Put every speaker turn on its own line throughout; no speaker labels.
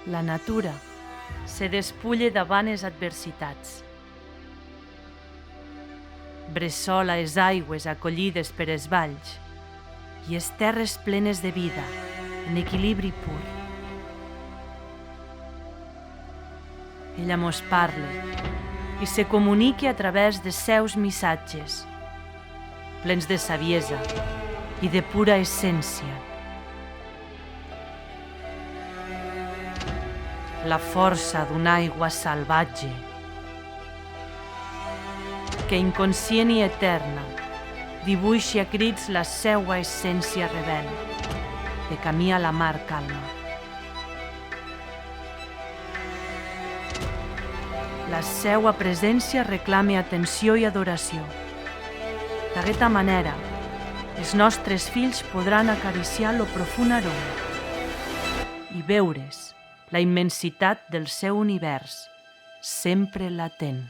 La natura se despulla davant les adversitats. Bressola les aigües acollides per els valls i les terres plenes de vida, en equilibri pur. Ella mos parla i se comunica a través de seus missatges, plens de saviesa i de pura essència. La força d'una aigua salvatge que inconscient i eterna dibuixa a crits la seua essència rebel de camí a la mar calma. La seua presència reclama atenció i adoració. D'aquesta manera, els nostres fills podran acariciar lo profund aroma i veure's la immensitat del seu univers, sempre latent.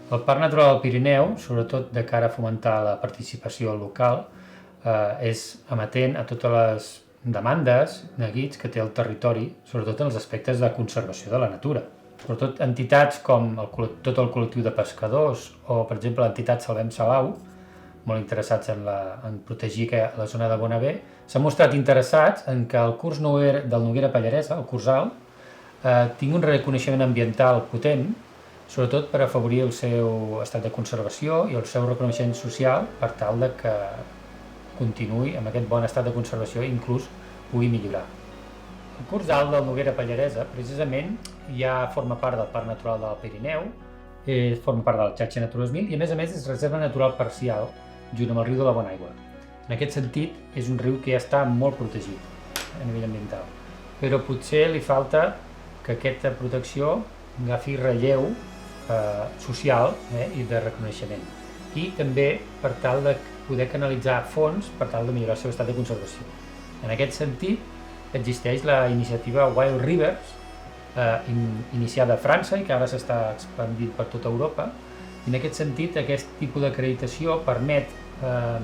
El Parc Natural del Pirineu, sobretot de cara a fomentar la participació local, és amatent a totes les demandes, neguits que té el territori, sobretot en els aspectes de conservació de la natura. Sobretot entitats com tot el col·lectiu de pescadors o, per exemple, l'entitat Salvem Salau, molt interessats en protegir la zona de Bonavé, s'han mostrat interessats en que el curs del Noguera Pallaresa, el Cursal, tingui un reconeixement ambiental potent, sobretot per afavorir el seu estat de conservació i el seu reconeixement social per tal de que continuï amb aquest bon estat de conservació i inclús pugui millorar. El curs alt del Noguera Pallaresa precisament ja forma part del Parc Natural del Pirineu, forma part de la xarxa Natura 2000 i a més és reserva natural parcial junt amb el riu de la Bonaigua. En aquest sentit és un riu que ja està molt protegit a nivell ambiental, però potser li falta que aquesta protecció agafi relleu social i de reconeixement i també per tal de poder canalitzar fons per tal de millorar el seu estat de conservació. En aquest sentit existeix la iniciativa Wild Rivers, iniciada a França i que ara s'està expandint per tota Europa, i en aquest sentit aquest tipus d'acreditació permet a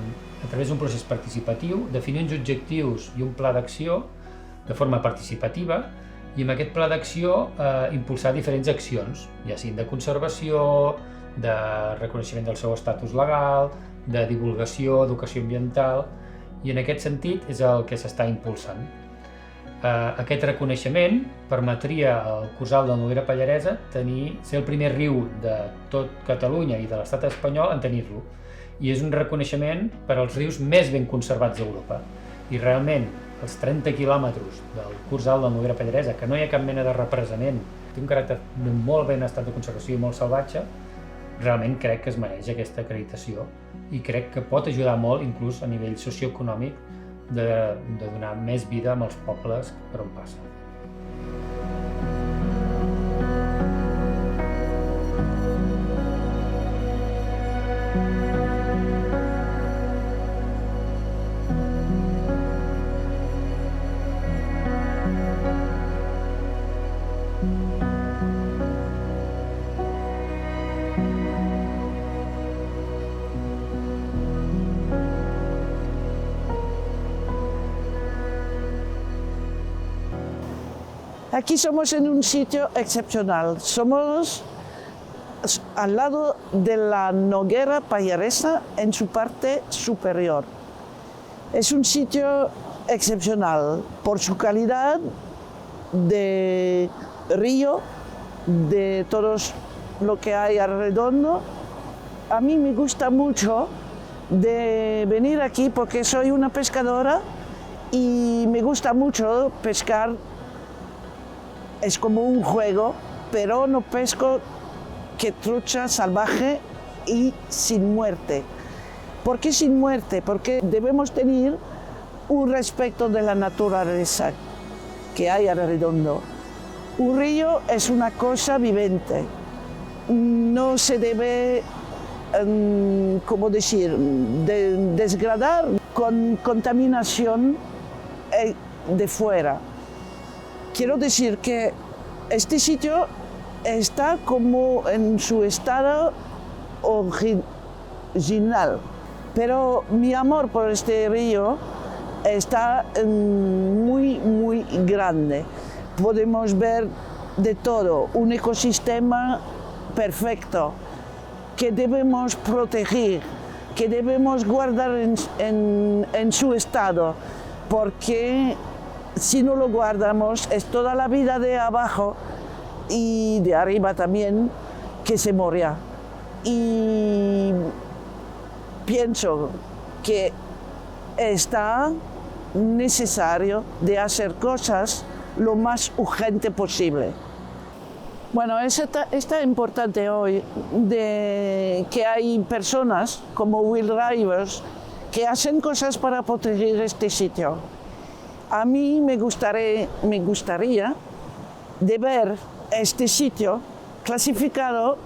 través d'un procés participatiu definir uns objectius i un pla d'acció de forma participativa i amb aquest pla d'acció impulsar diferents accions, ja siguin de conservació, de reconeixement del seu estatus legal, de divulgació, educació ambiental, i en aquest sentit és el que s'està impulsant. Aquest reconeixement permetria al Cursal del Noguera Pallaresa ser el primer riu de tot Catalunya i de l'estat espanyol en tenir-lo, i és un reconeixement per als rius més ben conservats d'Europa. I realment, els 30 quilòmetres del curs alt del Noguera Pallaresa, que no hi ha cap mena de represament, té un caràcter de molt ben estat de conservació i molt salvatge, realment crec que es mereix aquesta acreditació i crec que pot ajudar molt, inclús a nivell socioeconòmic, de donar més vida als pobles per on passa.
Aquí somos en un sitio excepcional. Somos al lado de la Noguera Pallaresa en su parte superior. Es un sitio excepcional por su calidad de río, de todo lo que hay alrededor. A mí me gusta mucho de venir aquí porque soy una pescadora y me gusta mucho pescar. Es como un juego, pero no pesco que trucha salvaje y sin muerte. ¿Por qué sin muerte? Porque debemos tener un respeto de la naturaleza que hay alrededor. Un río es una cosa viviente. No se debe, ¿cómo decir?, desgradar con contaminación de fuera. Quiero decir que este sitio está como en su estado original, pero mi amor por este río está muy, muy grande. Podemos ver de todo, un ecosistema perfecto que debemos proteger, que debemos guardar en su estado, porque si no lo guardamos es toda la vida de abajo y de arriba también que se morirá. Y pienso que está necesario de hacer cosas lo más urgente posible. Bueno, está importante hoy de que hay personas como Will Rivers que hacen cosas para proteger este sitio. A mí me gustaría de ver este sitio clasificado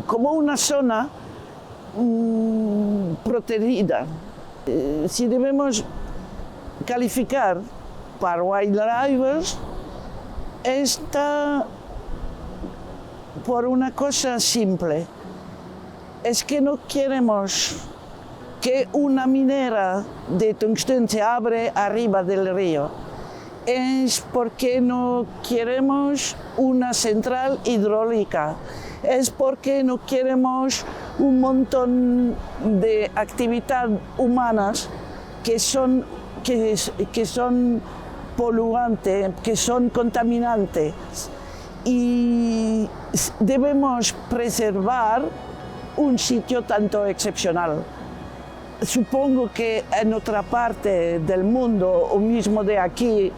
como una zona protegida. Si debemos calificar para wildlifers, está por una cosa simple. Es que no queremos que una minera de tungsteno se abre arriba del río. Es porque no queremos una central hidráulica. Es porque no queremos un montón de actividades humanas que son poluantes, que son contaminantes. Y debemos preservar un sitio tanto excepcional. Supongo que en otra parte del mundo, o mismo de aquí,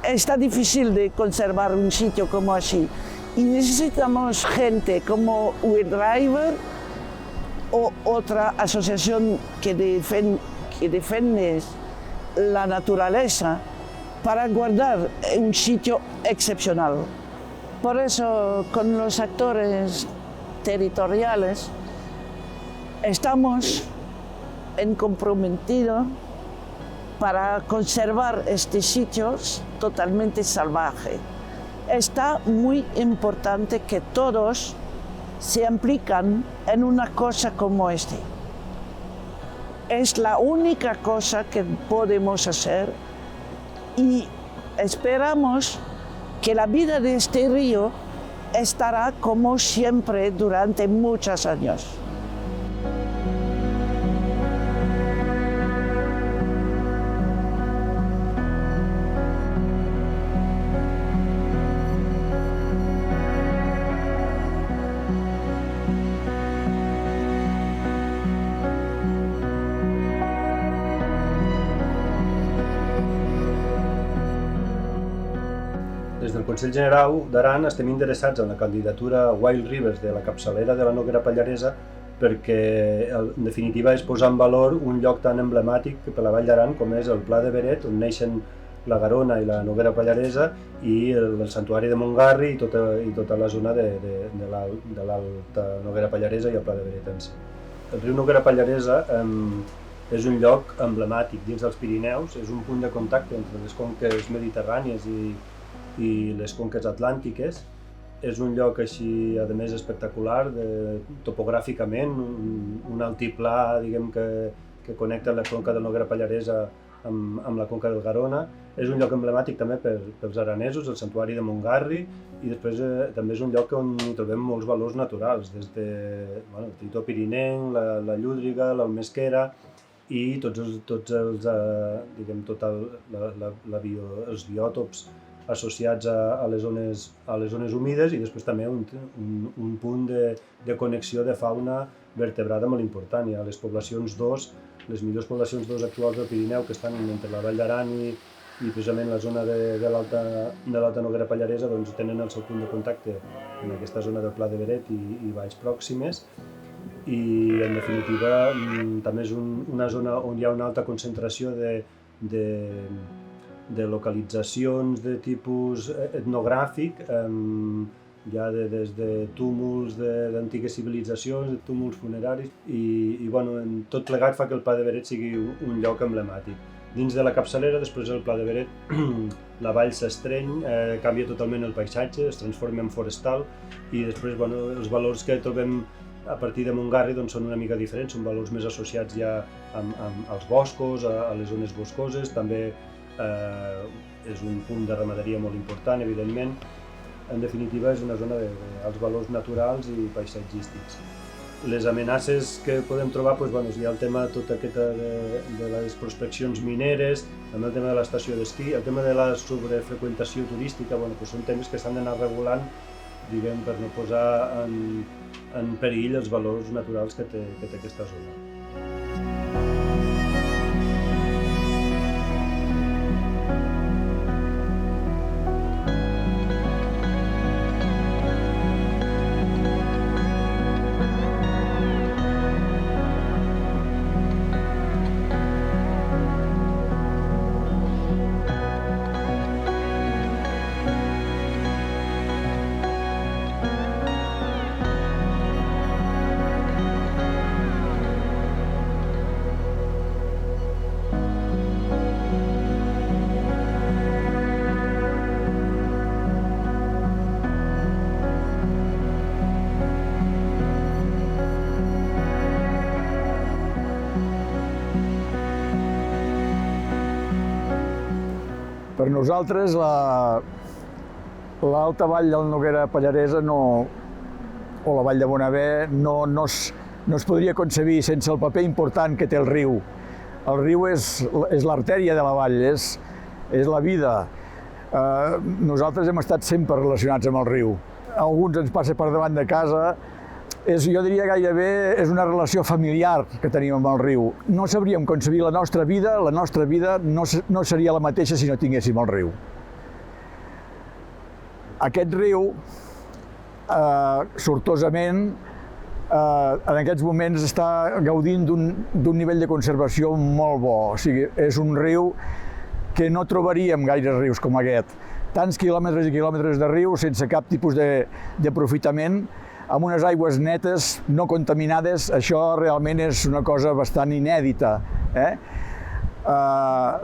está difícil de conservar un sitio como así. Y necesitamos gente como Will River o otra asociación que defiende la naturaleza para guardar un sitio excepcional. Por eso, con los actores territoriales, estamos comprometidos para conservar este sitio totalmente salvaje. Está muy importante que todos se implican en una cosa como esta. Es la única cosa que podemos hacer y esperamos que la vida de este río estará como siempre durante muchos años.
Des del Consell General d'Aran estem interessats en la candidatura Wild Rivers de la capçalera de la Noguera Pallaresa perquè, en definitiva, és posar en valor un lloc tan emblemàtic per la Vall d'Aran com és el Pla de Beret, on neixen la Garona i la Noguera Pallaresa, i el Santuari de Montgarri i tota la zona de l'Alta Noguera Pallaresa i el Pla de Beret en si. El riu Noguera Pallaresa és un lloc emblemàtic dins dels Pirineus, és un punt de contacte entre les conques mediterrànies i les conques atlàntiques. És un lloc així, a més, espectacular, topogràficament, un altiplà, diguem, que connecta la conca de Noguera Pallaresa amb la conca del Garona. És un lloc emblemàtic també pels aranesos, el Santuari de Montgarri, i després també és un lloc on hi trobem molts valors naturals, des de el tritó pirinenc, la llúdriga, l'almesquera, i tots els biòtops associats a les zones humides, i després també un punt de connexió de fauna vertebrada molt important. Hi ha les poblacions d'ós, les millors poblacions d'ós actuals del Pirineu, que estan entre la Vall d'Aran i i precisament la zona de l'Alta Noguera Pallaresa doncs, tenen el seu punt de contacte en aquesta zona del Pla de Beret i valls pròximes, i en definitiva també és una zona on hi ha una alta concentració de localitzacions de tipus etnogràfic, ja des de túmuls d'antigues civilitzacions, de túmuls funeraris, i bueno, tot plegat fa que el Pla de Beret sigui un lloc emblemàtic. Dins de la capçalera, després del Pla de Beret, la vall s'estreny, canvia totalment el paisatge, es transforma en forestal, i després bueno, els valors que trobem a partir de Montgarri doncs, són una mica diferents, són valors més associats ja als boscos, a les zones boscoses, també és un punt de ramaderia molt important, evidentment. En definitiva, és una zona d'alts valors naturals i paisatgístics. Les amenaces que podem trobar, doncs, bueno, hi ha el tema tot aquest de les prospeccions mineres, també el tema de l'estació d'esquí, el tema de la sobrefreqüentació turística, bueno, doncs són temes que s'han d'anar regulant, diguem, per no posar en perill els valors naturals que té aquesta zona.
Per nosaltres, l'alta vall del Noguera Pallaresa o la vall de Bonaver no es podria concebir sense el paper important que té el riu. El riu és l'artèria de la vall, és la vida. Nosaltres hem estat sempre relacionats amb el riu. Alguns ens passa per davant de casa. Jo diria gairebé és una relació familiar que tenim amb el riu. No sabríem concebir la nostra vida no seria la mateixa si no tinguéssim el riu. Aquest riu, sortosament, en aquests moments està gaudint d'un nivell de conservació molt bo. O sigui, és un riu que no trobaríem gaires rius com aquest. Tants quilòmetres i quilòmetres de riu sense cap tipus d'aprofitament, amb unes aigües netes, no contaminades, això realment és una cosa bastant inèdita.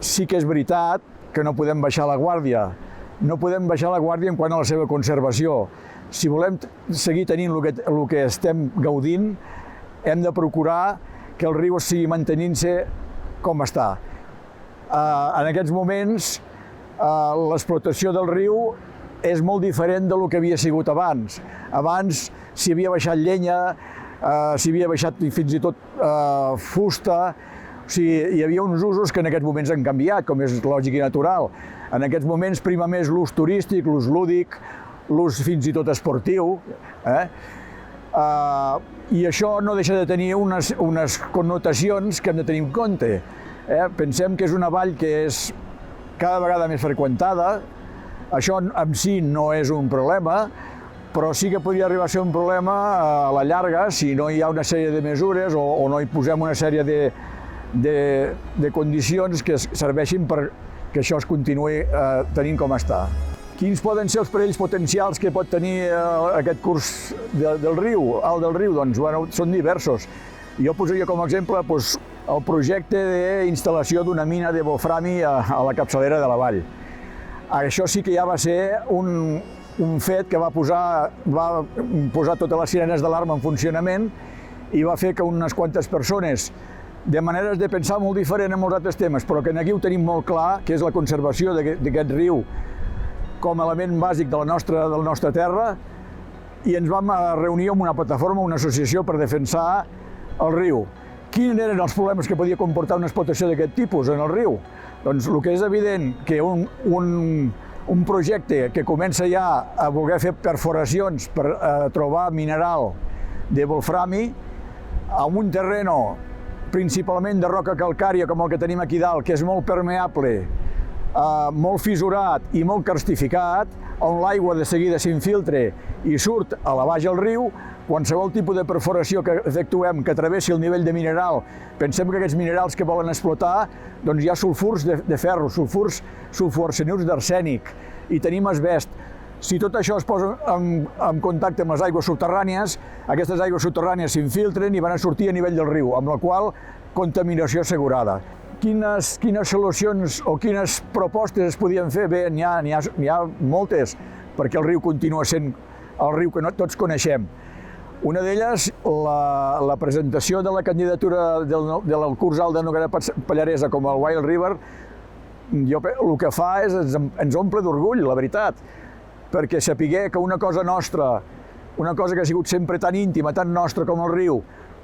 Sí que és veritat que no podem baixar la guàrdia. No podem baixar la guàrdia en quant a la seva conservació. Si volem seguir tenint el que estem gaudint, hem de procurar que el riu sigui mantenint-se com està. En aquests moments, l'explotació del riu és molt diferent del que havia sigut abans. Abans s'hi havia baixat llenya, s'hi havia baixat fins i tot fusta, o sigui, hi havia uns usos que en aquests moments han canviat, com és lògic i natural. En aquests moments prima més l'ús turístic, l'ús lúdic, l'ús fins i tot esportiu, i això no deixa de tenir unes connotacions que hem de tenir en compte. Pensem que és una vall que és cada vegada més freqüentada. Això en si no és un problema, però sí que podria arribar a ser un problema a la llarga si no hi ha una sèrie de mesures o no hi posem una sèrie de condicions que serveixin perquè això es continuï tenint com està. Quins poden ser els perills potencials que pot tenir aquest curs del riu, alt del riu? Doncs són diversos. Jo posaria com a exemple el projecte d'instal·lació d'una mina de wolframi a la capçalera de la vall. Això sí que ja va ser un fet que va posar totes les sirenes d'alarma en funcionament i va fer que unes quantes persones, de maneres de pensar molt diferent en molts altres temes, però que aquí ho tenim molt clar, que és la conservació d'aquest riu com a element bàsic de la nostra terra, i ens vam reunir amb una plataforma, una associació per defensar el riu. Quins eren els problemes que podia comportar una explotació d'aquest tipus en el riu? Doncs el que és evident que un projecte que comença ja a voler fer perforacions per trobar mineral de wolframi en un terreno principalment de roca calcària com el que tenim aquí dalt, que és molt permeable molt fissurat i molt carstificat, on l'aigua de seguida s'infiltra i surt a la baix al riu. Qualsevol tipus de perforació que efectuem que travessi el nivell de mineral, pensem que aquests minerals que volen explotar, doncs hi ha sulfurs de ferro, sulfurcianurs d'arsènic, i tenim asbest. Si tot això es posa en contacte amb les aigües subterrànies, aquestes aigües subterrànies s'infiltren i van a sortir a nivell del riu, amb la qual contaminació assegurada. Quines solucions o quines propostes es podien fer? Bé, n'hi ha moltes, perquè el riu continua sent el riu que tots coneixem. Una d'elles, la presentació de la candidatura del curs alt de Noguera Pallaresa com el Wild River, el que fa és ens omple d'orgull, la veritat, perquè saber que una cosa nostra, una cosa que ha sigut sempre tan íntima, tan nostra com el riu,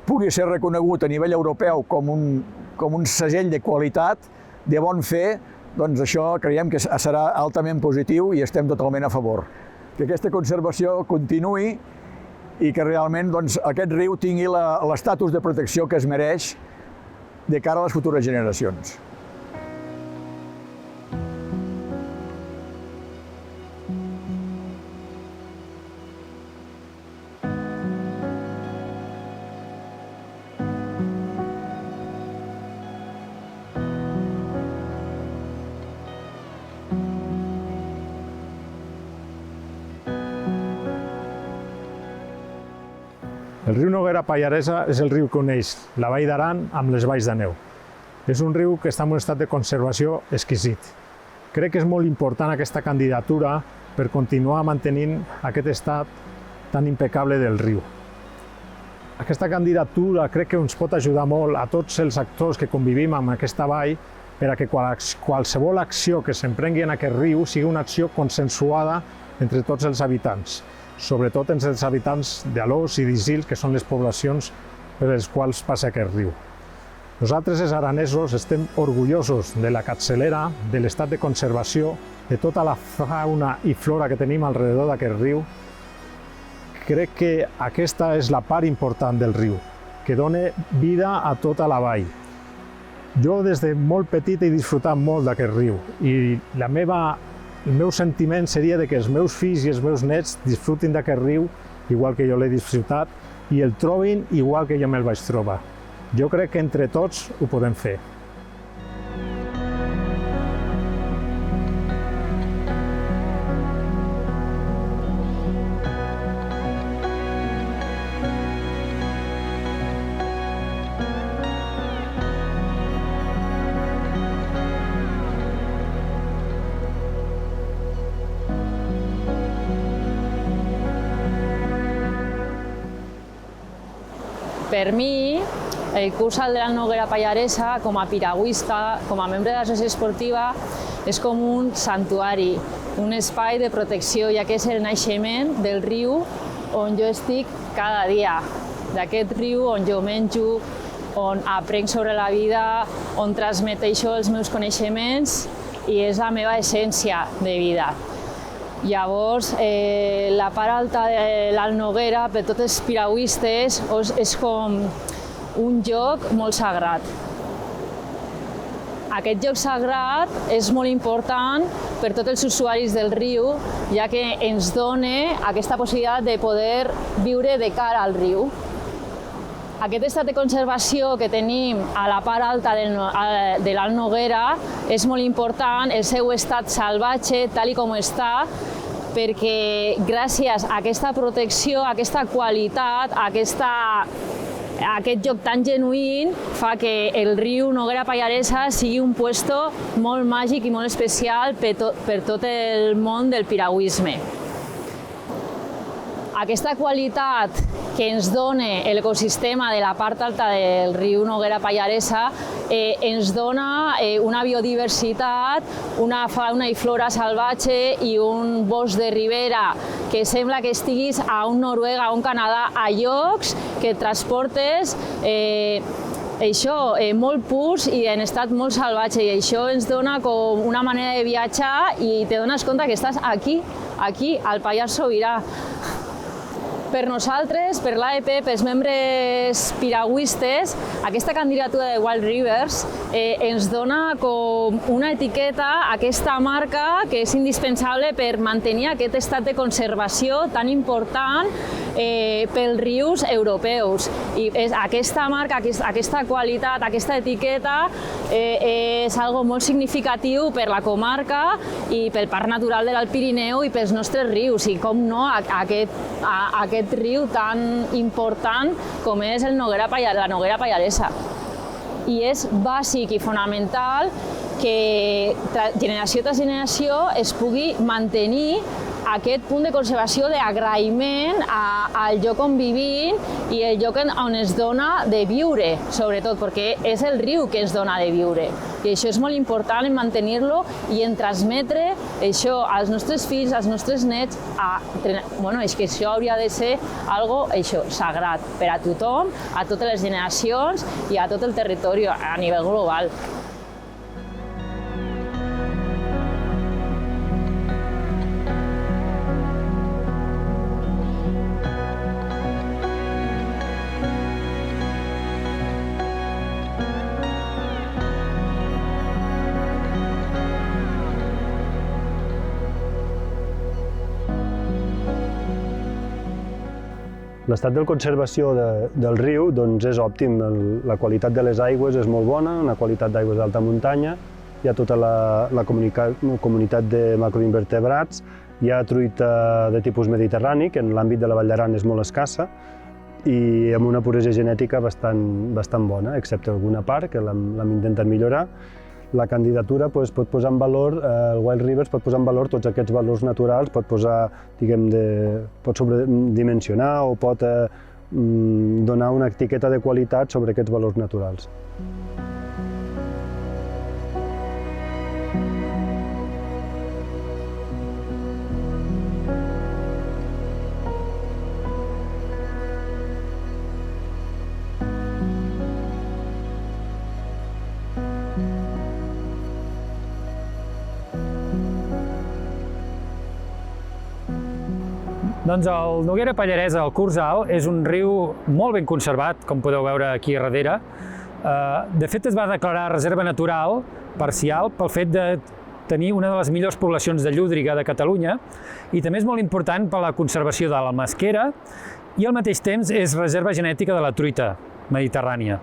pugui ser reconegut a nivell europeu com un segell de qualitat, de bon fer, doncs això creiem que serà altament positiu i estem totalment a favor. Que aquesta conservació continuï i que realment aquest riu tingui l'estatus de protecció que es mereix de cara a les futures generacions.
El riu Noguera Pallaresa és el riu que uneix la Vall d'Aran amb les valls de neu. És un riu que està en un estat de conservació exquisit. Crec que és molt important aquesta candidatura per continuar mantenint aquest estat tan impecable del riu. Aquesta candidatura crec que ens pot ajudar molt a tots els actors que convivim amb aquesta vall per a que qualsevol acció que s'emprengui en aquest riu sigui una acció consensuada entre tots els habitants, sobretot entre els habitants d'Alòs i d'Isil, que són les poblacions per les quals passa aquest riu. Nosaltres, els aranesos, estem orgullosos de la capçalera, de l'estat de conservació, de tota la fauna i flora que tenim alrededor d'aquest riu. Crec que aquesta és la part important del riu, que dona vida a tota la vall. Jo des de molt petit he disfrutat molt d'aquest riu i el meu sentiment seria que els meus fills i els meus nets disfrutin d'aquest riu igual que jo l'he disfrutat i el trobin igual que jo me'l vaig trobar. Jo crec que entre tots ho podem fer.
Per mi, el curs alt de la Noguera Pallaresa, com a piragüista, com a membre de l'associació esportiva, és com un santuari, un espai de protecció, ja que és el naixement del riu on jo estic cada dia, d'aquest riu on jo menjo, on aprenc sobre la vida, on transmeteixo els meus coneixements i és la meva essència de vida. Llavors, la part alta de l'Alt Noguera, per tots els piragüistes, és com un lloc molt sagrat. Aquest lloc sagrat és molt important per tots els usuaris del riu, ja que ens dona aquesta possibilitat de poder viure de cara al riu. Aquest estat de conservació que tenim a la part alta de l'Alt Noguera és molt important, el seu estat salvatge, tal com està, perquè gràcies a aquesta protecció, a aquesta qualitat, a aquest lloc tan genuí, fa que el riu Noguera Pallaresa sigui un puesto molt màgic i molt especial per tot el món del piragüisme. Aquesta qualitat que ens dona l'ecosistema de la part alta del riu Noguera Pallaresa ens dona una biodiversitat, una fauna i flora salvatge i un bosc de ribera que sembla que estiguis a un Noruega, a un Canadà, a llocs que et transportes molt purs i en estat molt salvatge, i això ens dona com una manera de viatjar i te dones compte que estàs aquí, al Pallars Sobirà. Per nosaltres, per l'AEP, pels membres piragüistes, aquesta candidatura de Wild Rivers ens dona com una etiqueta, aquesta marca que és indispensable per mantenir aquest estat de conservació tan important pels rius europeus. I aquesta marca, aquesta qualitat, aquesta etiqueta és algo molt significatiu per la comarca i pel Parc Natural de l'Alt Pirineu i pels nostres rius, i com no, aquest riu tan important com és la Noguera Pallaresa. I és bàsic i fonamental que generació tras generació es pugui mantenir aquest punt de conservació d'agraïment al lloc on vivim i el lloc on es dona de viure, sobretot, perquè és el riu que ens dona de viure. I això és molt important en mantenir-lo i en transmetre això als nostres fills, als nostres nets. És que això hauria de ser algo sagrat per a tothom, a totes les generacions i a tot el territori a nivell global.
L'estat de conservació del riu és òptim. La qualitat de les aigües és molt bona, una qualitat d'aigües d'alta muntanya, hi ha tota la comunitat de macroinvertebrats, hi ha truita de tipus mediterrani, que en l'àmbit de la Vall d'Aran és molt escassa, i amb una puresa genètica bastant bona, excepte alguna part que l'hem intentat millorar. La candidatura pot posar en valor, el Wild Rivers pot posar en valor tots aquests valors naturals, pot sobredimensionar o pot donar una etiqueta de qualitat sobre aquests valors naturals.
Doncs el Noguera Pallaresa, el curs alt, és un riu molt ben conservat, com podeu veure aquí darrere. De fet, es va declarar reserva natural parcial pel fet de tenir una de les millors poblacions de llúdriga de Catalunya i també és molt important per la conservació de la mesquera i al mateix temps és reserva genètica de la truita mediterrània.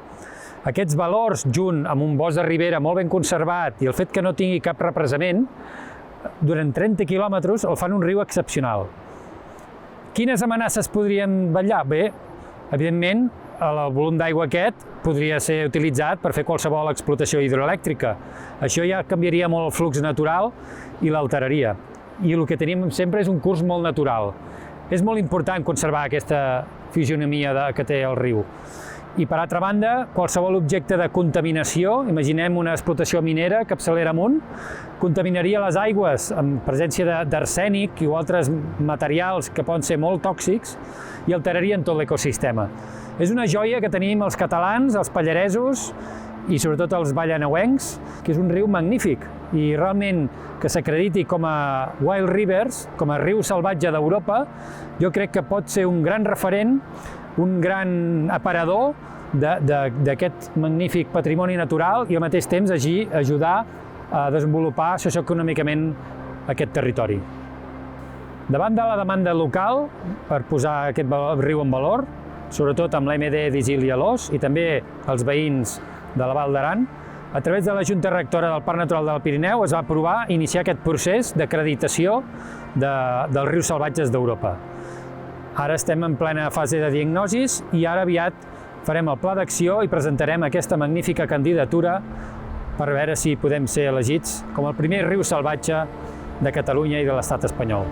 Aquests valors, junt amb un bosc de ribera molt ben conservat i el fet que no tingui cap represament, durant 30 quilòmetres el fan un riu excepcional. Quines amenaces podrien vetllar? Bé, evidentment, el volum d'aigua aquest podria ser utilitzat per fer qualsevol explotació hidroelèctrica. Això ja canviaria molt el flux natural i l'alteraria. I el que tenim sempre és un curs molt natural. És molt important conservar aquesta fisionomia que té el riu. I per altra banda, qualsevol objecte de contaminació, imaginem una explotació minera capçalera amunt, contaminaria les aigües amb presència d'arsènic i altres materials que poden ser molt tòxics i alterarien tot l'ecosistema. És una joia que tenim els catalans, els pallaresos i sobretot els vallaneuencs, que és un riu magnífic i realment que s'acrediti com a Wild Rivers, com a riu salvatge d'Europa, jo crec que pot ser un gran referent, un gran aparador d'aquest magnífic patrimoni natural i al mateix temps ajudar a desenvolupar socioeconòmicament aquest territori. Davant de la demanda local per posar aquest riu en valor, sobretot amb l'AMD d'Isil i Alòs i també els veïns de la Val d'Aran, a través de la Junta Rectora del Parc Natural del Pirineu es va aprovar iniciar aquest procés d'acreditació dels rius salvatges d'Europa. Ara estem en plena fase de diagnosis i ara aviat farem el pla d'acció i presentarem aquesta magnífica candidatura per veure si podem ser elegits com el primer riu salvatge de Catalunya i de l'Estat espanyol.